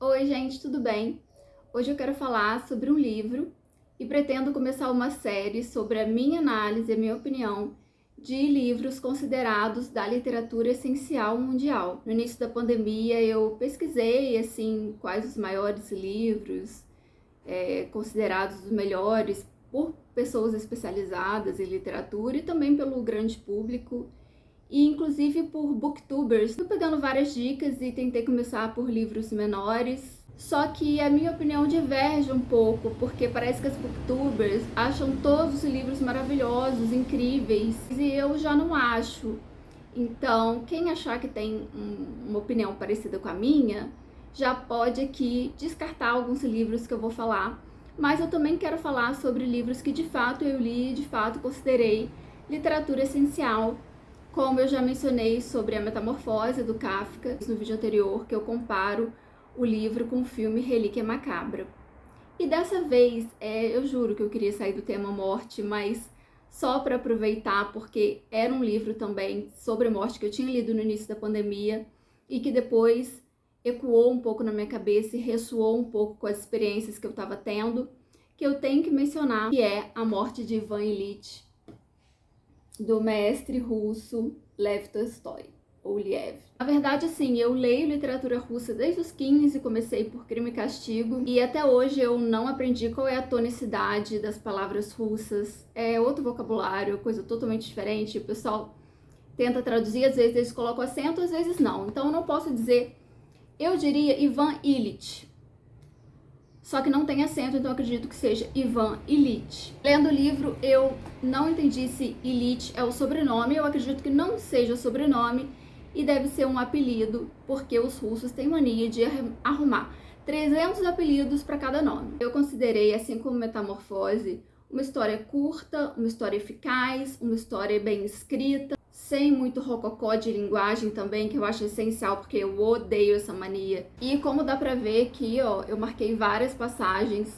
Oi, gente, tudo bem? Hoje eu quero falar sobre um livro e pretendo começar uma série sobre a minha análise e a minha opinião de livros considerados da literatura essencial mundial. No início da pandemia, eu pesquisei assim quais os maiores livros considerados os melhores por pessoas especializadas em literatura e também pelo grande público. E inclusive por booktubers. Fui pegando várias dicas e tentei começar por livros menores. Só que a minha opinião diverge um pouco, porque parece que as booktubers acham todos os livros maravilhosos, incríveis, e eu já não acho. Então, quem achar que tem uma opinião parecida com a minha, já pode aqui descartar alguns livros que eu vou falar. Mas eu também quero falar sobre livros que de fato eu li e de fato considerei literatura essencial, como eu já mencionei sobre a Metamorfose do Kafka no vídeo anterior, que eu comparo o livro com o filme Relíquia Macabra. E dessa vez, eu juro que eu queria sair do tema morte, mas só para aproveitar, porque era um livro também sobre morte que eu tinha lido no início da pandemia e que depois ecoou um pouco na minha cabeça e ressoou um pouco com as experiências que eu estava tendo, que eu tenho que mencionar, que é A Morte de Ivan Ilitch, do mestre russo Lev Tolstói, ou Liev. Na verdade, assim, eu leio literatura russa desde os 15, comecei por Crime e Castigo, e até hoje eu não aprendi qual é a tonicidade das palavras russas. É outro vocabulário, coisa totalmente diferente. O pessoal tenta traduzir, às vezes eles colocam acento, às vezes não. Então eu não posso dizer, eu diria Ivan Ilitch, só que não tem acento, então eu acredito que seja Ivan Ilitch. Lendo o livro, eu não entendi se Ilitch é o sobrenome, eu acredito que não seja o sobrenome e deve ser um apelido, porque os russos têm mania de arrumar 300 apelidos para cada nome. Eu considerei, assim como Metamorfose, uma história curta, uma história eficaz, uma história bem escrita, sem muito rococó de linguagem também, que eu acho essencial, porque eu odeio essa mania. E como dá pra ver aqui, ó, eu marquei várias passagens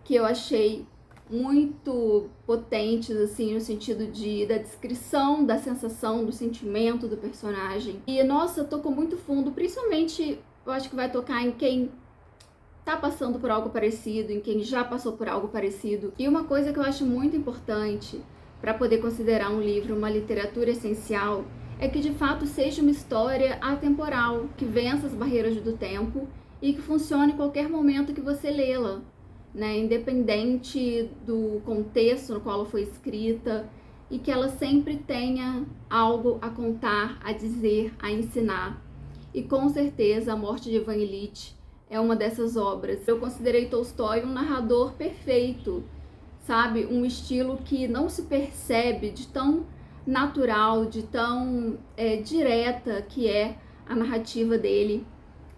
que eu achei muito potentes, assim, no sentido da descrição, da sensação, do sentimento do personagem. E, nossa, tocou muito fundo, principalmente, eu acho que vai tocar em quem tá passando por algo parecido, em quem já passou por algo parecido. E uma coisa que eu acho muito importante para poder considerar um livro uma literatura essencial é que de fato seja uma história atemporal, que vença as barreiras do tempo e que funcione em qualquer momento que você lê-la, né? Independente do contexto no qual ela foi escrita, e que ela sempre tenha algo a contar, a dizer, a ensinar. E com certeza A Morte de Ivan Ilitch é uma dessas obras. Eu considerei Tolstói um narrador perfeito, sabe? Um estilo que não se percebe, de tão natural, de tão direta que é a narrativa dele.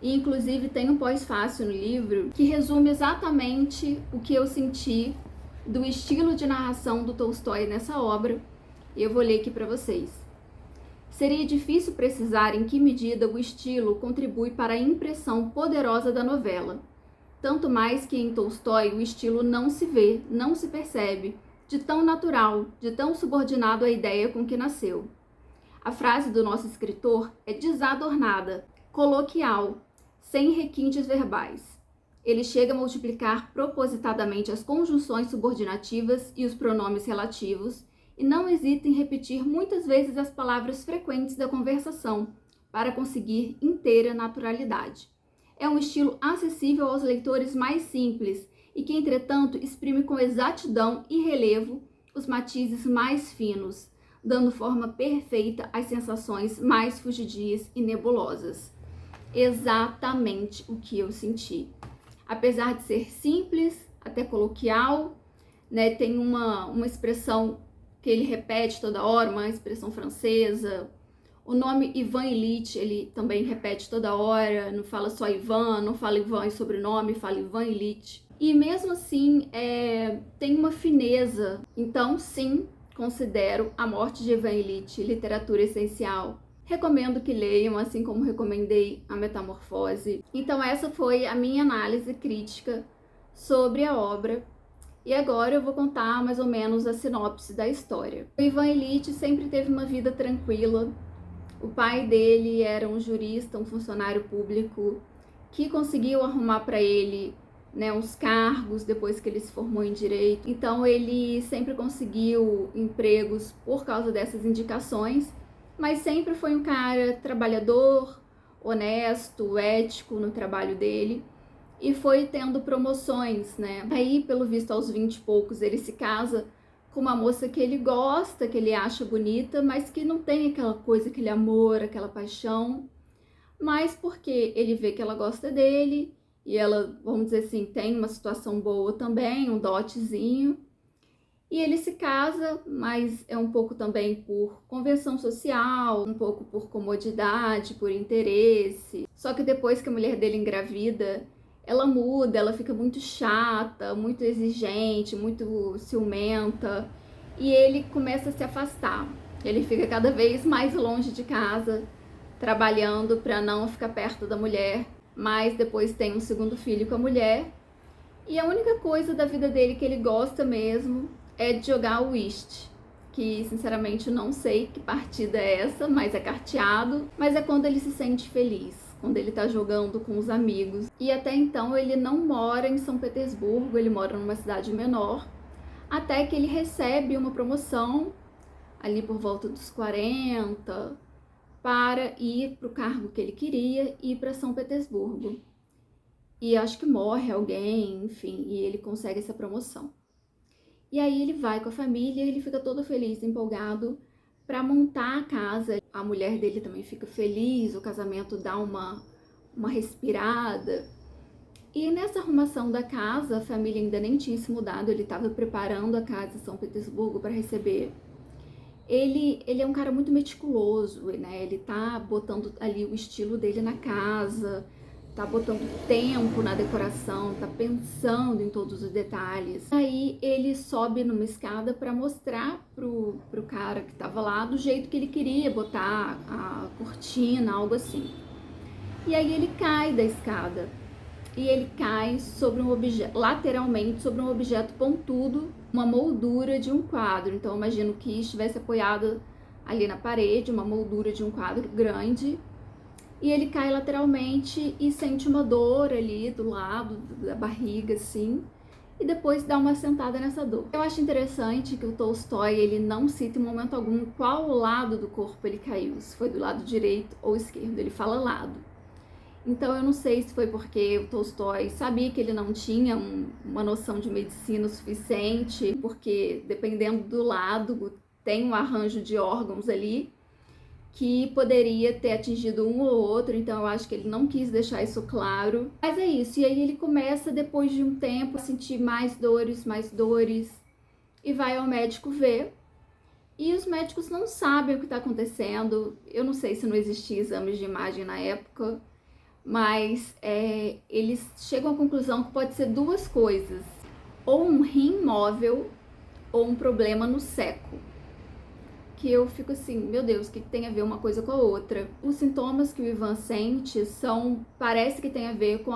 E inclusive tem um pós-fácil no livro que resume exatamente o que eu senti do estilo de narração do Tolstói nessa obra. E eu vou ler aqui para vocês. Seria difícil precisar em que medida o estilo contribui para a impressão poderosa da novela. Tanto mais que em Tolstói o estilo não se vê, não se percebe, de tão natural, de tão subordinado à ideia com que nasceu. A frase do nosso escritor é desadornada, coloquial, sem requintes verbais. Ele chega a multiplicar propositadamente as conjunções subordinativas e os pronomes relativos, e não hesita em repetir muitas vezes as palavras frequentes da conversação, para conseguir inteira naturalidade. É um estilo acessível aos leitores mais simples e que, entretanto, exprime com exatidão e relevo os matizes mais finos, dando forma perfeita às sensações mais fugidias e nebulosas. Exatamente o que eu senti. Apesar de ser simples, até coloquial, né, tem uma expressão que ele repete toda hora, uma expressão francesa. O nome Ivan Ilitch, ele também repete toda hora, não fala só Ivan, não fala Ivan em sobrenome, fala Ivan Ilitch. E mesmo assim, tem uma fineza. Então, sim, considero A Morte de Ivan Ilitch literatura essencial. Recomendo que leiam, assim como recomendei A Metamorfose. Então, essa foi a minha análise crítica sobre a obra. E agora eu vou contar mais ou menos a sinopse da história. O Ivan Ilitch sempre teve uma vida tranquila. O pai dele era um jurista, um funcionário público que conseguiu arrumar para ele, né, uns cargos depois que ele se formou em direito. Então ele sempre conseguiu empregos por causa dessas indicações, mas sempre foi um cara trabalhador, honesto, ético no trabalho dele e foi tendo promoções, né? Aí, pelo visto, aos 20 e poucos, ele se casa com uma moça que ele gosta, que ele acha bonita, mas que não tem aquela coisa, aquele amor, aquela paixão, mas porque ele vê que ela gosta dele e ela, vamos dizer assim, tem uma situação boa também, um dotezinho. E ele se casa, mas é um pouco também por convenção social, um pouco por comodidade, por interesse. Só que depois que a mulher dele engravida, ela muda, ela fica muito chata, muito exigente, muito ciumenta. E ele começa a se afastar. Ele fica cada vez mais longe de casa, trabalhando para não ficar perto da mulher. Mas depois tem um segundo filho com a mulher. E a única coisa da vida dele que ele gosta mesmo é de jogar o whist, que sinceramente não sei que partida é essa, mas é carteado, mas é quando ele se sente feliz, quando ele tá jogando com os amigos. E até então ele não mora em São Petersburgo, ele mora numa cidade menor, até que ele recebe uma promoção ali por volta dos 40 para ir para o cargo que ele queria, ir para São Petersburgo. E acho que morre alguém, enfim, e ele consegue essa promoção. E aí ele vai com a família, ele fica todo feliz, empolgado para montar a casa. A mulher dele também fica feliz, o casamento dá uma respirada. E nessa arrumação da casa, a família ainda nem tinha se mudado, ele estava preparando a casa em São Petersburgo para receber. Ele é um cara muito meticuloso, né? Ele tá botando ali o estilo dele na casa, tá botando tempo na decoração, tá pensando em todos os detalhes. Aí ele sobe numa escada para mostrar pro cara que tava lá do jeito que ele queria botar a cortina, algo assim. E aí ele cai da escada. E ele cai sobre um objeto, lateralmente sobre um objeto pontudo, uma moldura de um quadro. Então eu imagino que estivesse apoiado ali na parede, uma moldura de um quadro grande. E ele cai lateralmente e sente uma dor ali do lado da barriga, assim, e depois dá uma sentada nessa dor. Eu acho interessante que o Tolstói, ele não cita em momento algum qual lado do corpo ele caiu, se foi do lado direito ou esquerdo, ele fala lado. Então eu não sei se foi porque o Tolstói sabia que ele não tinha uma noção de medicina suficiente, porque dependendo do lado tem um arranjo de órgãos ali, que poderia ter atingido um ou outro, então eu acho que ele não quis deixar isso claro. Mas é isso, e aí ele começa, depois de um tempo, a sentir mais dores, e vai ao médico ver. E os médicos não sabem o que está acontecendo. Eu não sei se não existia exames de imagem na época, mas eles chegam à conclusão que pode ser duas coisas: ou um rim móvel, ou um problema no seco. Que eu fico assim, meu Deus, o que tem a ver uma coisa com a outra? Os sintomas que o Ivan sente parece que tem a ver com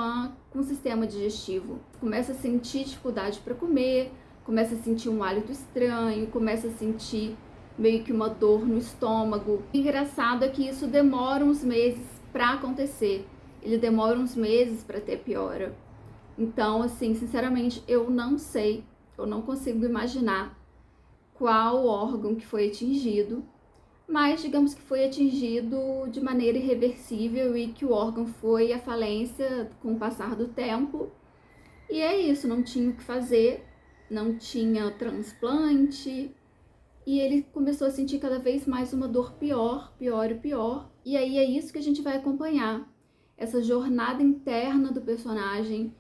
o sistema digestivo. Começa a sentir dificuldade para comer, começa a sentir um hálito estranho, começa a sentir meio que uma dor no estômago. O engraçado é que isso demora uns meses para acontecer. Ele demora uns meses para ter piora. Então, assim, sinceramente, eu não sei, eu não consigo imaginar qual órgão que foi atingido, mas digamos que foi atingido de maneira irreversível e que o órgão foi à falência com o passar do tempo. E é isso, não tinha o que fazer, não tinha transplante, e ele começou a sentir cada vez mais uma dor pior e pior. E aí é isso que a gente vai acompanhar, essa jornada interna do personagem,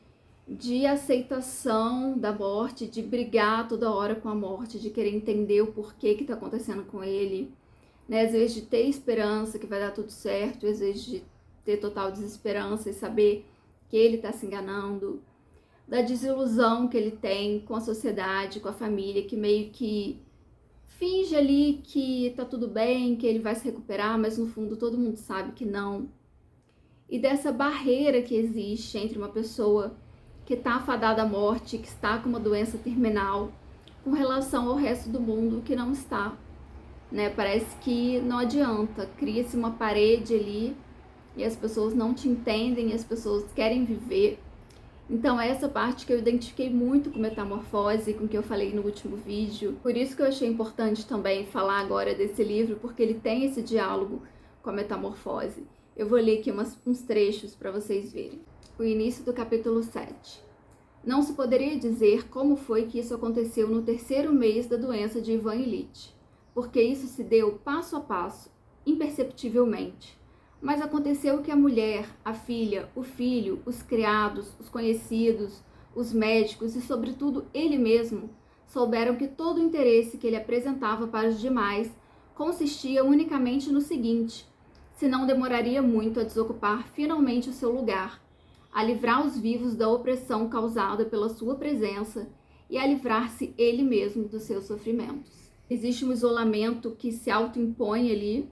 de aceitação da morte, de brigar toda hora com a morte, de querer entender o porquê que tá acontecendo com ele, né? Às vezes de ter esperança que vai dar tudo certo, às vezes de ter total desesperança e saber que ele tá se enganando, da desilusão que ele tem com a sociedade, com a família, que meio que finge ali que tá tudo bem, que ele vai se recuperar, mas no fundo todo mundo sabe que não. E dessa barreira que existe entre uma pessoa que está afadada à morte, que está com uma doença terminal, com relação ao resto do mundo que não está, né? Parece que não adianta, cria-se uma parede ali e as pessoas não te entendem, e as pessoas querem viver. Então é essa parte que eu identifiquei muito com Metamorfose, com o que eu falei no último vídeo. Por isso que eu achei importante também falar agora desse livro, porque ele tem esse diálogo com a Metamorfose. Eu vou ler aqui uns trechos para vocês verem. O início do capítulo 7. Não se poderia dizer como foi que isso aconteceu no terceiro mês da doença de Ivan Ilitch, porque isso se deu passo a passo, imperceptivelmente. Mas aconteceu que a mulher, a filha, o filho, os criados, os conhecidos, os médicos e, sobretudo, ele mesmo, souberam que todo o interesse que ele apresentava para os demais consistia unicamente no seguinte: se não demoraria muito a desocupar finalmente o seu lugar, a livrar os vivos da opressão causada pela sua presença e a livrar-se ele mesmo dos seus sofrimentos. Existe um isolamento que se autoimpõe ali,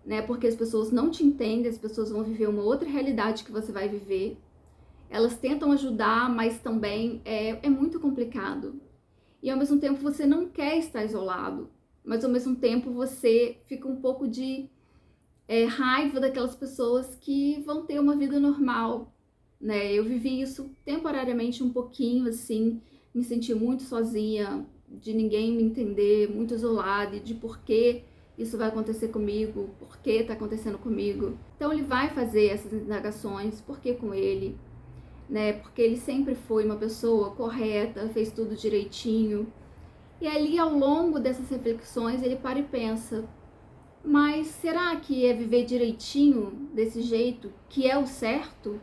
né? Porque as pessoas não te entendem, as pessoas vão viver uma outra realidade que você vai viver. Elas tentam ajudar, mas também é muito complicado. E ao mesmo tempo você não quer estar isolado, mas ao mesmo tempo você fica um pouco de raiva daquelas pessoas que vão ter uma vida normal, né? Eu vivi isso temporariamente um pouquinho, assim, me senti muito sozinha, de ninguém me entender, muito isolada, e de por que isso vai acontecer comigo, por que tá acontecendo comigo. Então ele vai fazer essas indagações, por que com ele, né? Porque ele sempre foi uma pessoa correta, fez tudo direitinho. E ali, ao longo dessas reflexões, ele para e pensa: mas será que é viver direitinho desse jeito que é o certo?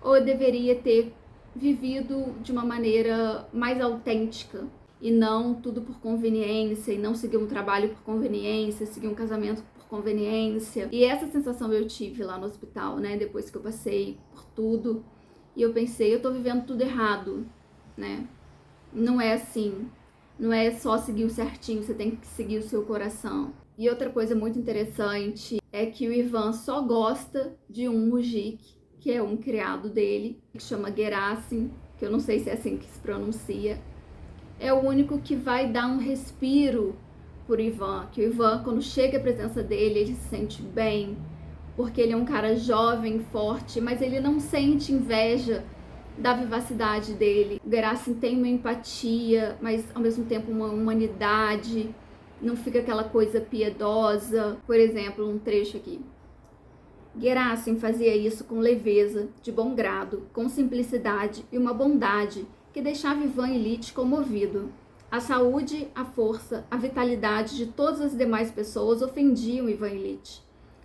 Ou eu deveria ter vivido de uma maneira mais autêntica e não tudo por conveniência, e não seguir um trabalho por conveniência, seguir um casamento por conveniência? E essa sensação eu tive lá no hospital, né, depois que eu passei por tudo, e eu pensei, eu tô vivendo tudo errado, né? Não é assim, não é só seguir o certinho, você tem que seguir o seu coração. E outra coisa muito interessante é que o Ivan só gosta de um mujik, que é um criado dele, que chama Gerasim, que eu não sei se é assim que se pronuncia. É o único que vai dar um respiro por Ivan, que o Ivan, quando chega a presença dele, ele se sente bem, porque ele é um cara jovem, forte, mas ele não sente inveja da vivacidade dele. O Gerasim tem uma empatia, mas ao mesmo tempo uma humanidade, não fica aquela coisa piedosa. Por exemplo, um trecho aqui. Gerasim fazia isso com leveza, de bom grado, com simplicidade e uma bondade que deixava Ivan Ilitch comovido. A saúde, a força, a vitalidade de todas as demais pessoas ofendiam Ivan Ilitch.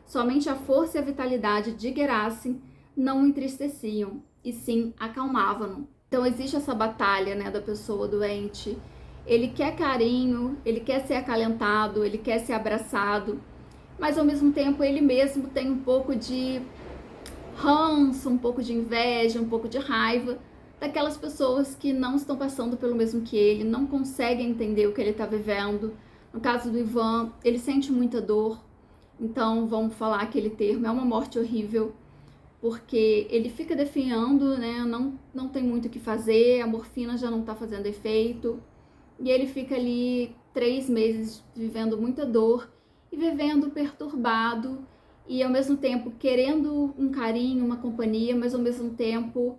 Somente a força e a vitalidade de Gerasim não o entristeciam, e sim acalmavam-no. Então existe essa batalha, né, da pessoa doente. Ele quer carinho, ele quer ser acalentado, ele quer ser abraçado, mas ao mesmo tempo ele mesmo tem um pouco de ranço, um pouco de inveja, um pouco de raiva daquelas pessoas que não estão passando pelo mesmo que ele, não conseguem entender o que ele está vivendo. No caso do Ivan, ele sente muita dor, então vamos falar aquele termo, é uma morte horrível, porque ele fica definhando, né, não tem muito o que fazer, a morfina já não está fazendo efeito, e ele fica ali 3 meses vivendo muita dor, e vivendo perturbado e ao mesmo tempo querendo um carinho, uma companhia, mas ao mesmo tempo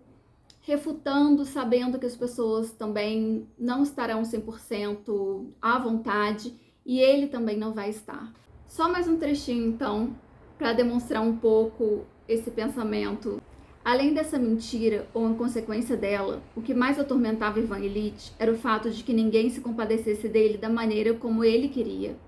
refutando, sabendo que as pessoas também não estarão 100% à vontade e ele também não vai estar. Só mais um trechinho então, para demonstrar um pouco esse pensamento. Além dessa mentira, ou em consequência dela, o que mais atormentava Ivan Ilitch era o fato de que ninguém se compadecesse dele da maneira como ele queria.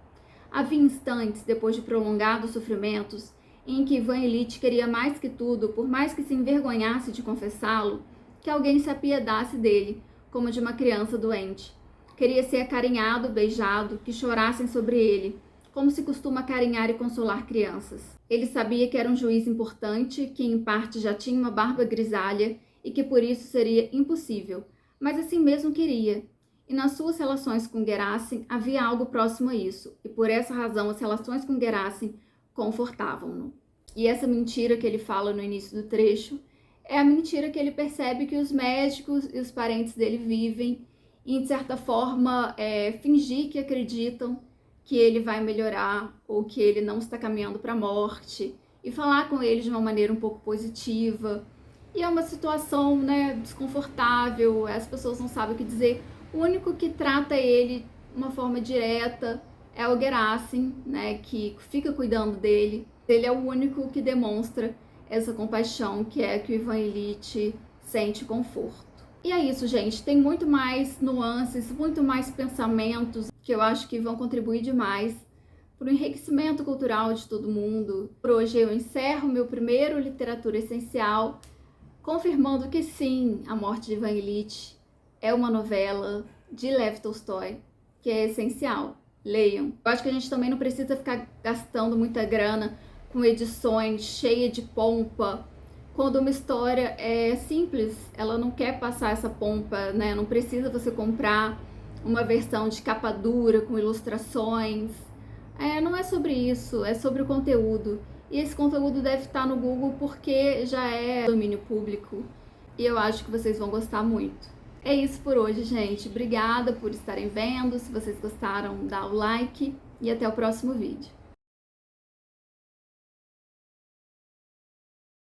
Havia instantes, depois de prolongados sofrimentos, em que Ivan Ilitch queria mais que tudo, por mais que se envergonhasse de confessá-lo, que alguém se apiedasse dele, como de uma criança doente. Queria ser acarinhado, beijado, que chorassem sobre ele, como se costuma acarinhar e consolar crianças. Ele sabia que era um juiz importante, que em parte já tinha uma barba grisalha e que por isso seria impossível, mas assim mesmo queria. E nas suas relações com Gerasim havia algo próximo a isso, e por essa razão as relações com Gerasim confortavam-no. E essa mentira que ele fala no início do trecho é a mentira que ele percebe que os médicos e os parentes dele vivem, e de certa forma fingir que acreditam que ele vai melhorar ou que ele não está caminhando para a morte, e falar com ele de uma maneira um pouco positiva. E é uma situação, né, desconfortável, as pessoas não sabem o que dizer. O único que trata ele de uma forma direta é o Gerasim, né, que fica cuidando dele. Ele é o único que demonstra essa compaixão, que é que o Ivan Ilitch sente conforto. E é isso, gente. Tem muito mais nuances, muito mais pensamentos que eu acho que vão contribuir demais para o enriquecimento cultural de todo mundo. Por hoje eu encerro meu primeiro Literatura Essencial, confirmando que sim, A Morte de Ivan Ilitch é uma novela de Lev Tolstói, que é essencial. Leiam. Eu acho que a gente também não precisa ficar gastando muita grana com edições cheias de pompa, quando uma história é simples, ela não quer passar essa pompa, né? Não precisa você comprar uma versão de capa dura com ilustrações. Não é sobre isso, é sobre o conteúdo. E esse conteúdo deve estar no Google porque já é domínio público. E eu acho que vocês vão gostar muito. É isso por hoje, gente. Obrigada por estarem vendo. Se vocês gostaram, dá o like e até o próximo vídeo.